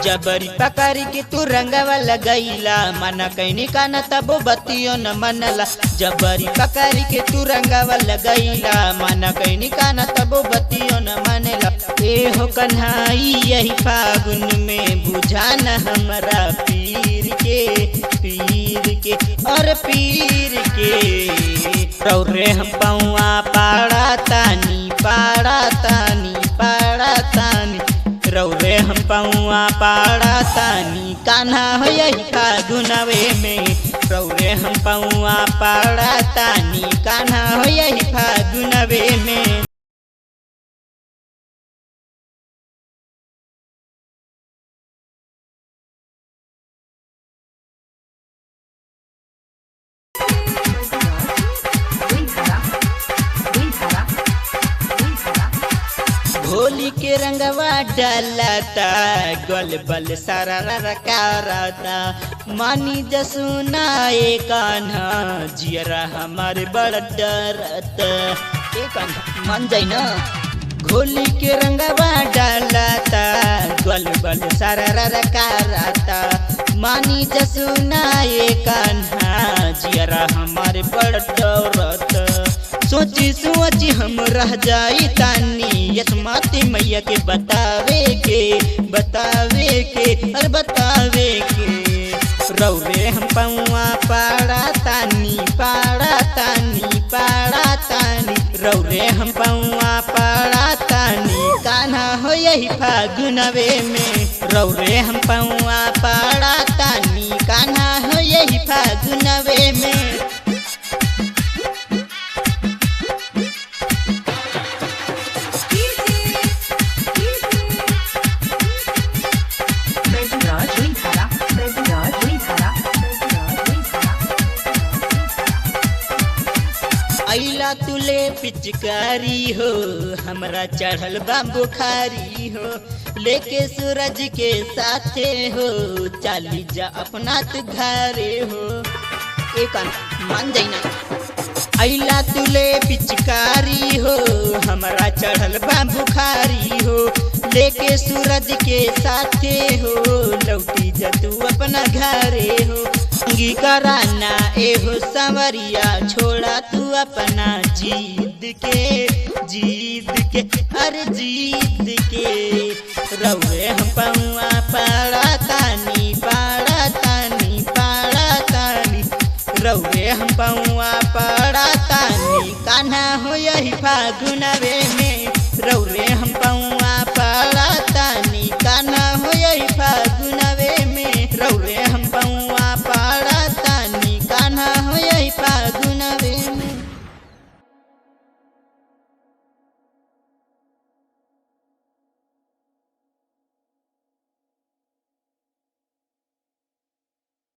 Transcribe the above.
जबरी पकड़ के तू रंगवा लगैला मन कैनी काना तबो बतियो न मनला। जबरी पकड़ के तू रंगवा लगैला मन कैनी काना तबो बतियो न मनला। ए हो कन्हाई यही फागुन में बुझाना हमरा पीर के और पीर के। रौरे हम पौआ पाड़ा तानी रौरे हम पौआ पाड़ा तानी कान्हा हो यही फागुनवे में। रौरे हम पौआ पाड़ा तानी कान्हा हो यही फागुनवे में। होली के रंगवा डालता गोल बल सारा रकाराता मानी जसुना ए कान्हा जियरा हमारे बड़ डरता। ए कान्हा मान जाई ना। होली के रंगवा डालता गोल बल सारा रकाराता मानी जसुना ए कान्हा जियरा हमारे बड़ डरता। सोची सोची हम रह जाई तानी यसमाती मैया के बतावे के और बतावे के। रौरे हम पौआ पाड़ा तानी रौरे हम पौआ पाड़ा तानी कान्हा हो यही फागुनवे में। रौरे हम पौआ पाड़ा तानी कान्हा हो यही फागुनवे में। अइला तुले पिचकारी हो हमरा चढ़ल बा बुखारी हो लेके सूरज के साथे हो चाली जा अपना तू घरे हो। एक मान जाइना। अइला तुले पिचकारी हो हमरा चढ़ल बा बुखारी हो लेके सूरज के साथे हो लौटी जा तू अपना घरे हो। अंगी कराना एहो संवरिया छोड़ा तू अपना जीद के अरे जीद के। रौरे हम पौआ पाड़ा तानी रौरे हम पौआ पाड़ा तानी कान्हा हो यही फागुनवे में। रौरे हम पौआ